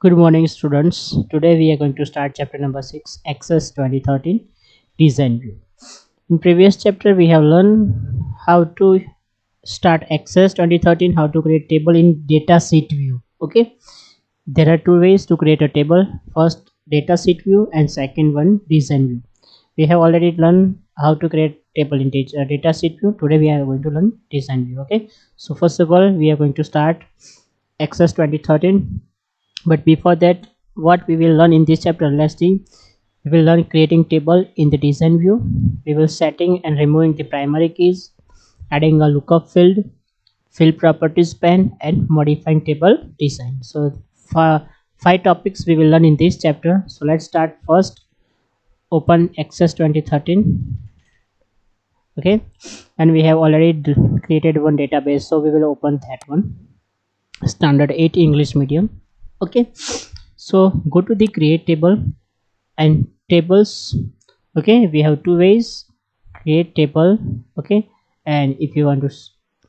Good morning, students. Today we are going to start chapter number 6, Access 2013 Design View. In previous chapter, we have learned how to start Access 2013, how to create table in data sheet view. Okay, there are two ways to create a table. First, data sheet view, and second one, design view. We have already learned how to create table in data sheet view. Today we are going to learn design view. Okay, so first of all, we are going to start Access 2013, but before that, what we will learn in this chapter, let's see. We will learn creating table in the design view. We will setting and removing the primary keys, adding a lookup field properties pane, and modifying table design. So for 5 topics we will learn in this chapter. So let's start. First, open Access 2013. Okay, and we have already created one database, so we will open that one, standard 8 English medium. Okay, so go to the create table and tables. Okay, we have two ways: create table. Okay, and if you want to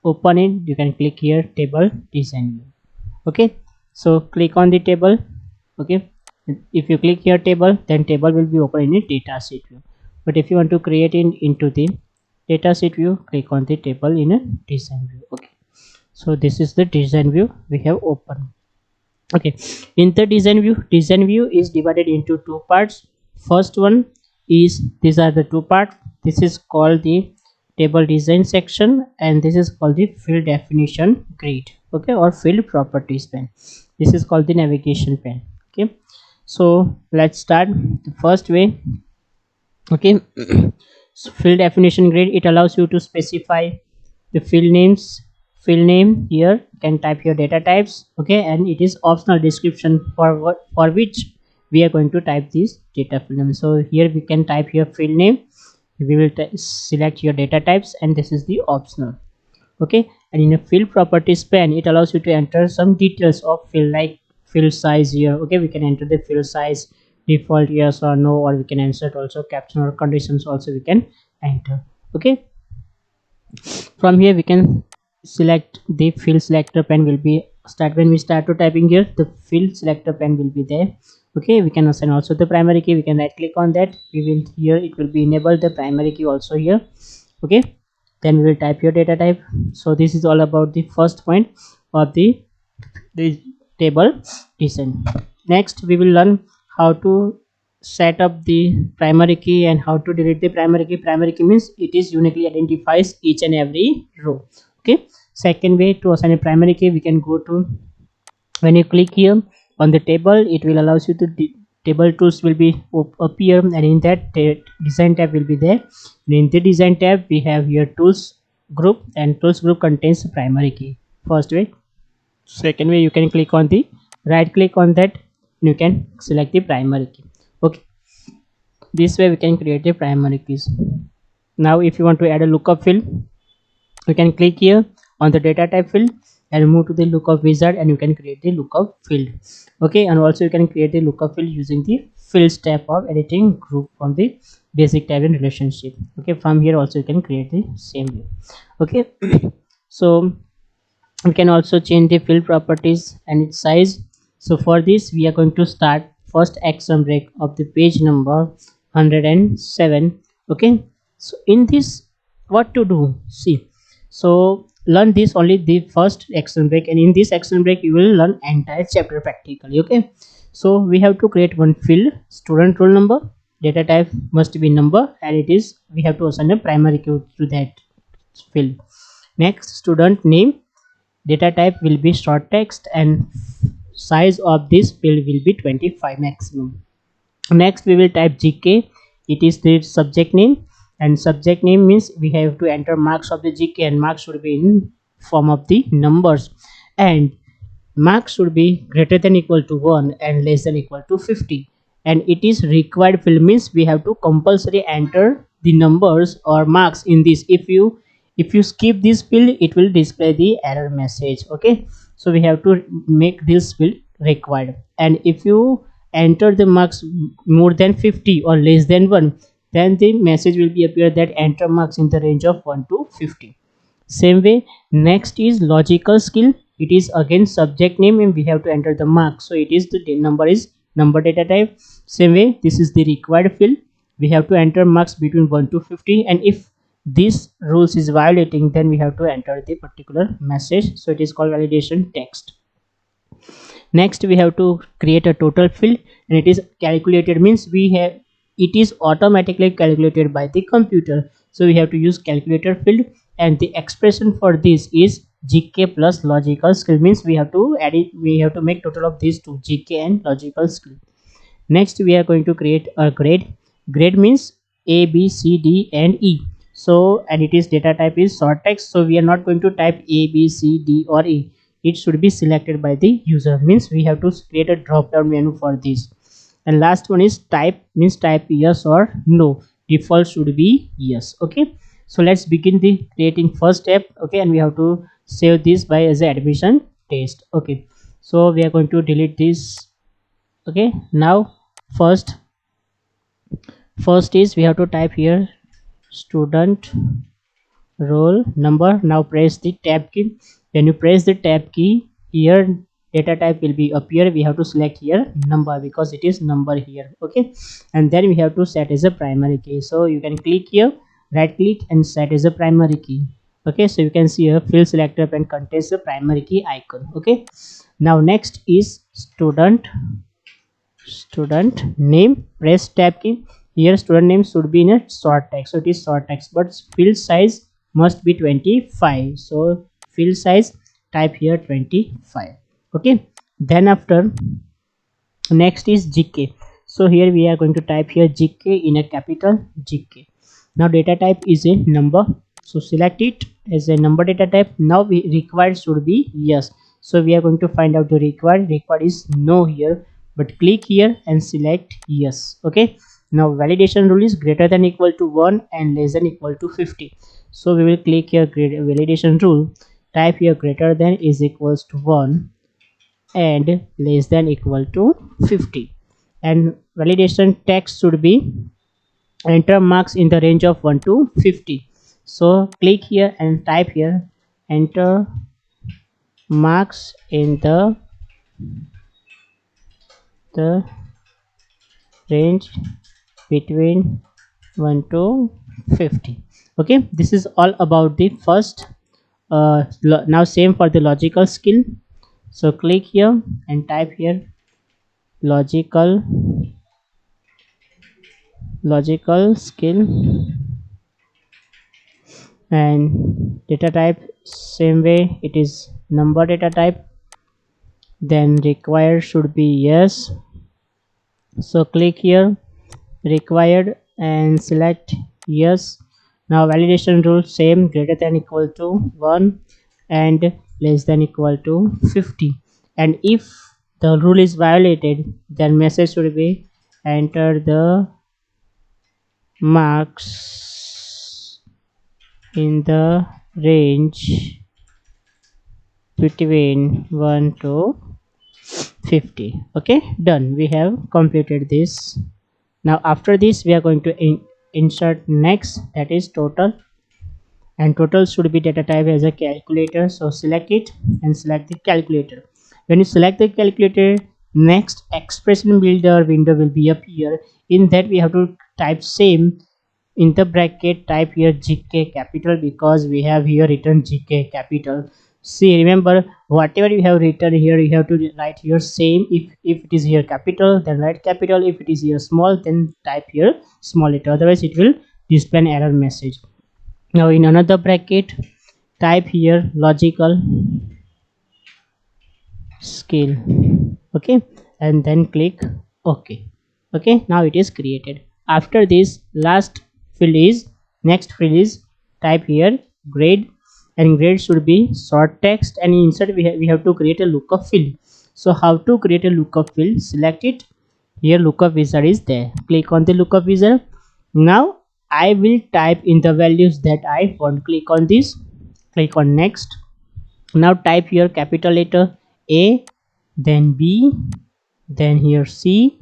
open it, you can click here, table design view. Okay, so click on the table. Okay, if you click here table, then table will be open in a data sheet view. But if you want to create it into the data sheet view, click on the table in a design view. Okay, so this is the design view we have opened. Okay, in the design view is divided into two parts. First one is, these are the two parts. This is called the table design section, and this is called the field definition grid. Okay, or field properties pane. This is called the navigation pane. Okay, so let's start the first way. Okay, so field definition grid, it allows you to specify the field name. Here you can type your data types. Okay, and it is optional description for which we are going to type this data field name. So here we can type your field name, we will select your data types, and this is the optional. Okay, and in a field properties pane, it allows you to enter some details of field, like field size here. Okay, we can enter the field size, default yes or no, or we can insert also caption or conditions also we can enter. Okay, from here we can select the field selector pane will be start. When we start to typing here, the field selector pane will be there. Okay, we can assign also the primary key. We can right click on that, we will here, it will be enabled the primary key also here. Okay, then we will type your data type. So this is all about the first point of the table design. Next we will learn how to set up the primary key and how to delete the primary key. Primary key means it is uniquely identifies each and every row. Okay, second way to assign a primary key, we can go to, when you click here on the table, it will allows you to table tools will be appear, and in that design tab will be there. And in the design tab we have here tools group, and tools group contains the primary key. First way. Second way, you can click on the right click on that, you can select the primary key. Okay, this way we can create the primary keys. Now if you want to add a lookup field, you can click here on the data type field and move to the lookup wizard, and you can create the lookup field. Okay, and also you can create the lookup field using the fields tab of editing group from the basic tab in relationship. Okay, from here also you can create the same view. Okay, so we can also change the field properties and its size. So for this we are going to start first action break of the page number 107. Okay, so in this, what to do, see, so learn this only the first action break, and in this action break you will learn entire chapter practically. Okay, so we have to create one field, student roll number, data type must be number, and it is, we have to assign a primary key to that field. Next, student name, data type will be short text, and size of this field will be 25 maximum. Next we will type GK, it is the subject name, and subject name means we have to enter marks of the GK, and marks should be in form of the numbers, and marks should be greater than equal to 1 and less than equal to 50. And it is required field means we have to compulsory enter the numbers or marks in this. If you skip this field, it will display the error message. Okay, so we have to make this field required, and if you enter the marks more than 50 or less than 1, then the message will be appear that enter marks in the range of 1 to 50. Same way, next is logical skill. it is again subject name and we have to enter the mark. So it is the number is number data type. Same way, this is the required field. We have to enter marks between 1 to 50, and if this rules is violating, then we have to enter the particular message. So it is called validation text. Next we have to create a total field, and it is calculated, means we have it is automatically calculated by the computer. So we have to use calculator field, and the expression for this is gk plus logical skill, means we have to add it, we have to make total of these two, gk and logical skill. Next we are going to create a grade means a b c d and e. So and it is data type is short text, so we are not going to type a b c d or e, it should be selected by the user, means we have to create a drop down menu for this. And last one is type, means type yes or no, default should be yes. Okay, so let's begin the creating first step. Okay, and we have to save this by as a admission test. Okay, so we are going to delete this. Okay, now first is we have to type here student roll number. Now press the tab key. When you press the tab key, here data type will be appear. We have to select here number because it is number here. Okay, and then we have to set as a primary key. So you can click here, right click and set as a primary key. Okay, so you can see here field selector and contains the primary key icon. Okay, now next is student name. Press tab key. Here student name should be in a short text, so it is short text, but field size must be 25. So field size type here 25. Okay, then after next is gk. So here we are going to type here gk in a capital gk. Now data type is a number, so select it as a number data type. Now we required should be yes, so we are going to find out the required is no here, but click here and select yes. Okay, now validation rule is greater than equal to 1 and less than equal to 50. So we will click here validation rule, type here greater than is equals to 1 and less than equal to 50, and validation text should be enter marks in the range of 1 to 50. So click here and type here enter marks in the range between 1 to 50. Okay, this is all about the first. Now same for the logical skill. So click here and type here logical skill, and data type same way, it is number data type. Then required should be yes, so click here required and select yes. Now validation rule same, greater than equal to 1 and less than equal to 50, and if the rule is violated, then message should be enter the marks in the range between 1 to 50. Okay, done, we have completed this. Now after this we are going to insert next, that is total, and total should be data type as a calculator. So select it and select the calculator. When you select the calculator, next expression builder window will be appear. In that we have to type same in the bracket, type here gk capital because we have here written gk capital. See, remember whatever you have written here, you have to write here same. If it is here capital, then write capital. If it is here small, then type here small letter, otherwise it will display an error message. Now in another bracket, type here logical skill. Okay, and then click ok. Okay, now it is created. After this, last field is next field is type here grade, and grade should be short text, and insert we have to create a lookup field. So how to create a lookup field? Select it. Here lookup wizard is there, click on the lookup wizard. Now I will type in the values that I want. Click on this, click on next. Now type here capital letter A, then B, then here C,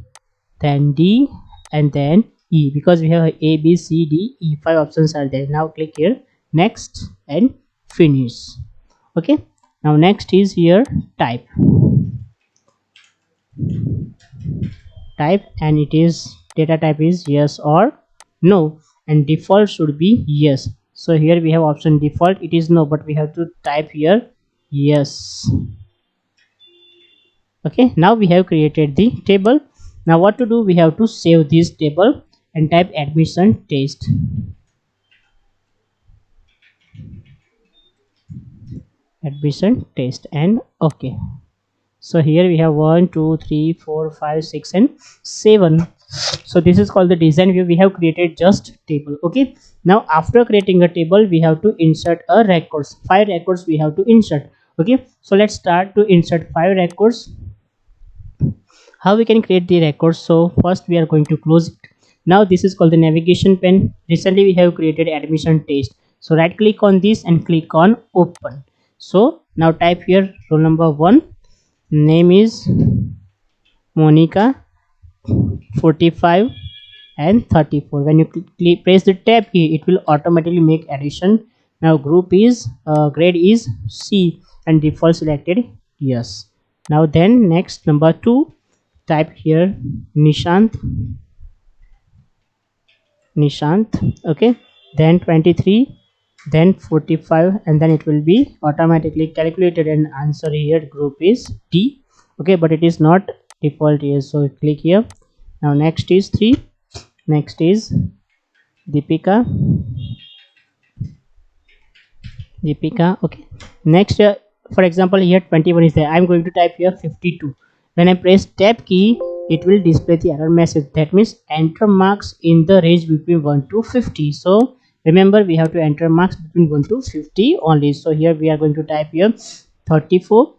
then D, and then E, because we have A, B, C, D, E, 5 options are there. Now click here next and finish. Okay, Now next is here type, and it is data type is yes or no, and default should be yes. So here we have option default, it is no, but we have to type here yes. Okay, now we have created the table. Now what to do, we have to save this table and type admission test. Admission test and okay. So here we have 1 2 3 4 5 6 and 7. So this is called the design view. We have created just table. Okay, now after creating a table we have to insert a records, 5 records we have to insert. Okay, so let's start to insert 5 records. How we can create the records? So first we are going to close it. Now this is called the navigation pane. Recently we have created admission test, so right click on this and click on open. So now type here roll number 1, name is Monica, 45 and 34. When you press the tab key, it will automatically make addition. Now group is grade is C and default selected yes. Now then next number 2, type here Nishant, okay, then 23, then 45, and then it will be automatically calculated and answer here group is D. Okay, but it is not default here, so click here. Now next is 3, next is Deepika, okay. Next for example here 21 is there, I'm going to type here 52. When I press tab key, it will display the error message, that means enter marks in the range between 1 to 50. So remember we have to enter marks between 1 to 50 only. So here we are going to type here 34,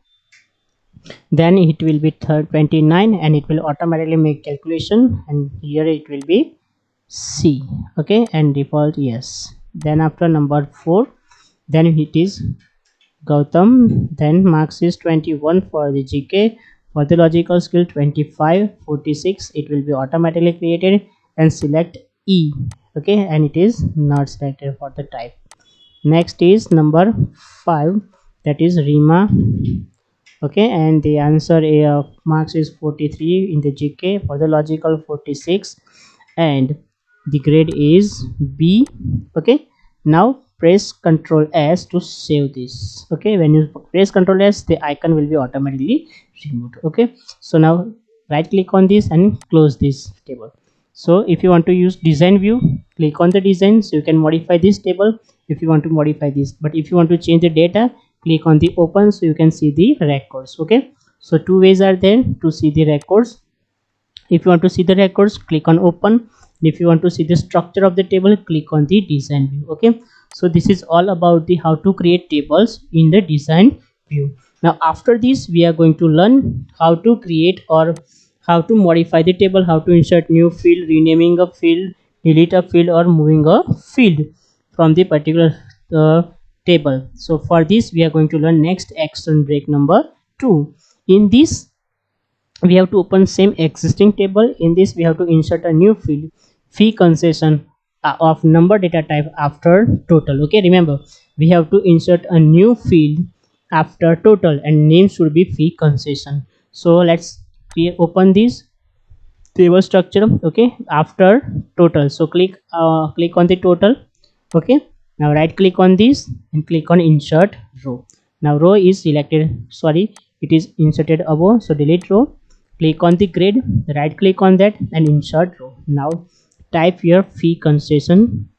then it will be 29 and it will automatically make calculation, and here it will be C. Okay, and default yes. Then after number 4, then it is Gautam, then marks is 21 for the GK, for the logical skill 25, 46, it will be automatically created, and select E. Okay, and it is not selected for the type. Next is number 5, that is Rima. Okay, and the answer of marks is 43 in the GK, for the logical 46, and the grade is B. Okay, now press Ctrl S to save this. Okay, when you press Ctrl S, the icon will be automatically removed. Okay, so now right click on this and close this table. So if you want to use design view, click on the design, so you can modify this table if you want to modify this. But if you want to change the data, click on the open, so you can see the records. Okay, so 2 ways are there to see the records. If you want to see the records, click on open. If you want to see the structure of the table, click on the design view. Okay, so this is all about the how to create tables in the design view. Now after this we are going to learn how to create or how to modify the table, how to insert new field, renaming a field, delete a field, or moving a field from the particular table. So for this we are going to learn next action break number 2. In this we have to open same existing table. In this we have to insert a new field, fee concession of number data type after total. Okay, remember we have to insert a new field after total, and name should be fee concession. So let's open this table structure. Okay, after total, so click on the total. Okay, now right click on this and click on insert row. Now row is selected, sorry, it is inserted above, so delete row. Click on the grid, right click on that and insert row. Now type here fee concession,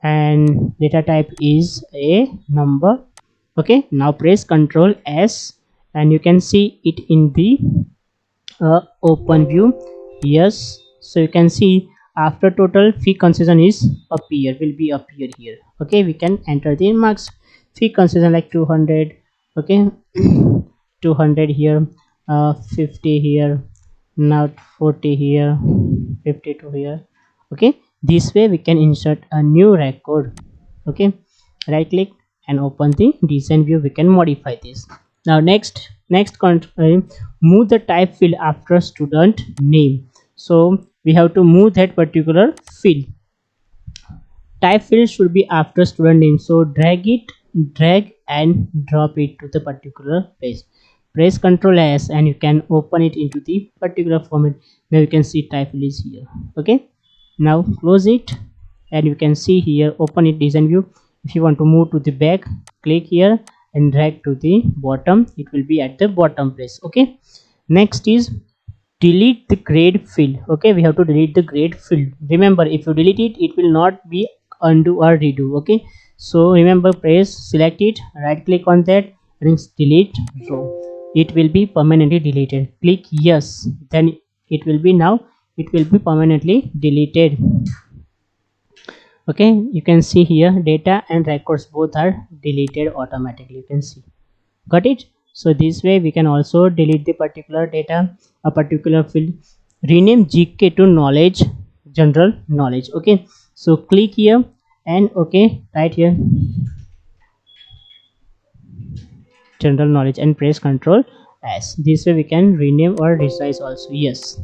and data type is a number. Okay, now press Ctrl S and you can see it in the open view. Yes, so you can see after total fee concession is will be appear here. Okay, we can enter the marks. Fee concession like 200. Okay, 200 here, 50 here, now 40 here, 52 here. Okay, this way we can insert a new record. Okay, right click and open the design view, we can modify this. Now next move the type field after student name. So we have to move that particular field. type field should be after student name, so drag and drop it to the particular place. Press Ctrl S and you can open it into the particular format. Now you can see type field is here. Okay, now close it and you can see here, open it design view. If you want to move to the back, click here and drag to the bottom, it will be at the bottom place. Okay, next is delete the grade field. Okay, we have to delete the grade field. Remember, if you delete it, it will not be undo or redo. Okay, so remember, press select it, right click on that and delete row. It will be permanently deleted. Click yes, then it will be, now it will be permanently deleted. Okay, you can see here data and records both are deleted automatically. You can see, got it? So this way we can also delete the particular data, a particular field. Rename GK to knowledge, general knowledge. Okay, so click here and okay, right here general knowledge and press Ctrl S. This way we can rename or resize also. Yes,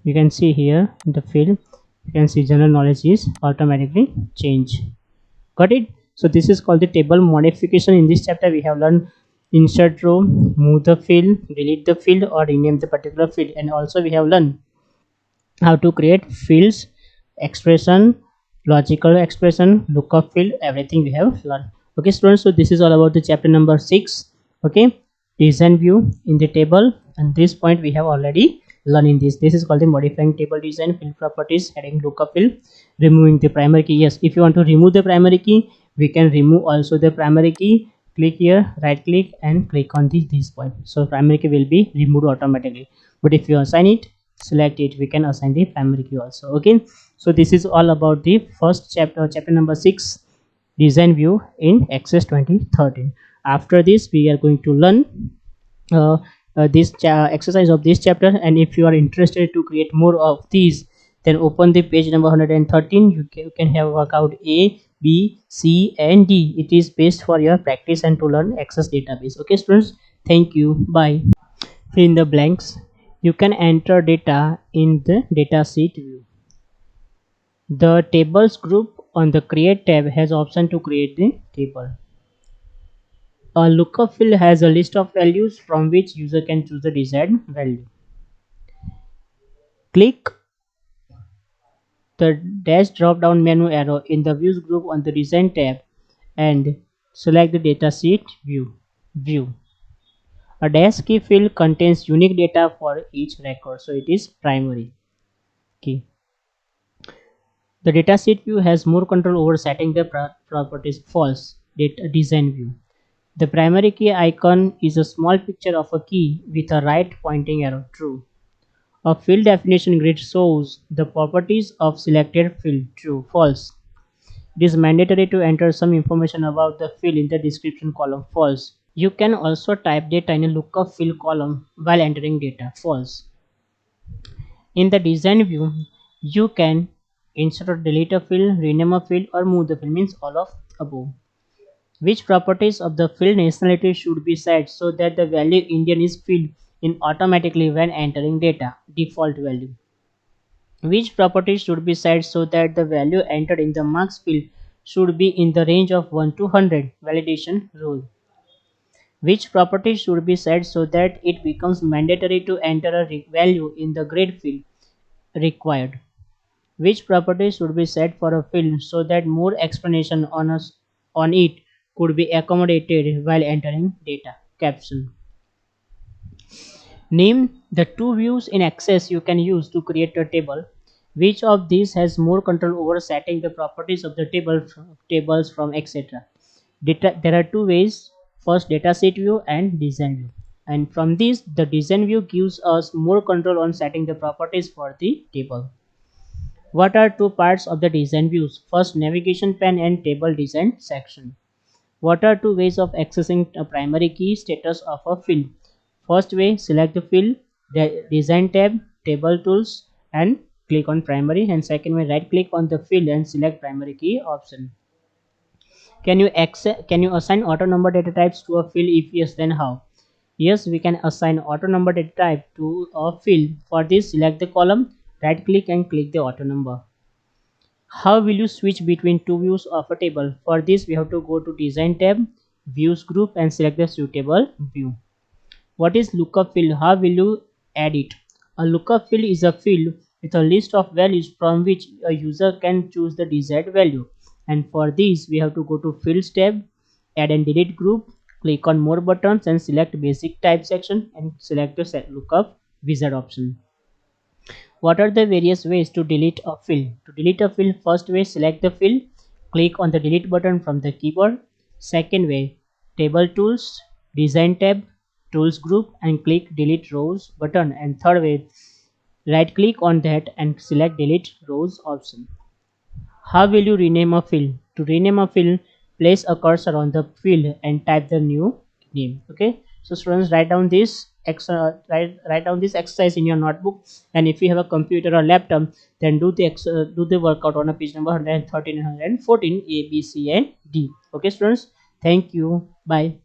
you can see here the field, you can see general knowledge is automatically changed. Got it? So this is called the table modification. In this chapter we have learned insert row, move the field, delete the field or rename the particular field, and also we have learned how to create fields, expression, logical expression, lookup field, everything we have learned. Okay students, so this is all about the chapter number 6. Okay, design view in the table, and this point we have already learned in this is called the modifying table design, field properties, heading, lookup field, removing the primary key. Yes, if you want to remove the primary key, we can remove also the primary key. Click here, right click and click on this point, so primary key will be removed automatically. But if you assign it, select it, we can assign the primary key also. Okay, so this is all about the first chapter, chapter number 6, design view in Access 2013. After this we are going to learn this exercise of this chapter, and if you are interested to create more of these, then open the page number 113. You can have workout A, B, C and D. It is based for your practice and to learn Access database. Okay students, thank you, bye. Fill in the blanks. You can enter data in the data sheet view. The tables group on the create tab has option to create the table. A lookup field has a list of values from which user can choose the desired value. Click the dash drop down menu arrow in the views group on the design tab and select the data sheet view. A dash key field contains unique data for each record, so it is primary key. The datasheet view has more control over setting the properties. False. Data design view. The primary key icon is a small picture of a key with a right pointing arrow. True. A field definition grid shows the properties of selected field. True. False. It is mandatory to enter some information about the field in the description column. False. You can also type data in a lookup field column while entering data. False. In the design view, you can insert or delete a field, rename a field or move the field, means all of above. Which properties of the field nationality should be set so that the value Indian is filled in automatically when entering data? Default value. Which properties should be set so that the value entered in the marks field should be in the range of 1 to 100? Validation rule. Which properties should be set so that it becomes mandatory to enter a value in the grade field? Required. Which properties should be set for a field so that more explanation on it could be accommodated while entering data? Caption. Name the two views in Access you can use to create a table. Which of these has more control over setting the properties of the tables from etc.? There are two ways. First, dataset view and design view. And from this, the design view gives us more control on setting the properties for the table. What are two parts of the design views? First, navigation pane and table design section. What are two ways of accessing a primary key status of a field? First way, select the field, design tab, table tools and click on primary, and second way, right click on the field and select primary key option. Can you assign auto number data types to a field? If yes, then how? Yes, we can assign auto number data type to a field. For this, select the column, right click and click the auto number. How will you switch between two views of a table? For this, we have to go to Design tab, Views group, and select the suitable view. What is lookup field? How will you add it? A lookup field is a field with a list of values from which a user can choose the desired value. And for this, we have to go to Fields tab, Add and Delete group, click on More buttons and select Basic Type section and select the Set Lookup Wizard option. What are the various ways to delete a field? To delete a field, first way, select the field, click on the delete button from the keyboard. Second way, table tools, design tab, tools group and click delete rows button. And third way, right click on that and select delete rows option. How will you rename a field? To rename a field, place a cursor on the field and type the new name. Okay. So students, write down this exercise in your notebook. And if you have a computer or laptop, then do the workout on a page number 113 and 114 A, B, C, and D. Okay, students. Thank you. Bye.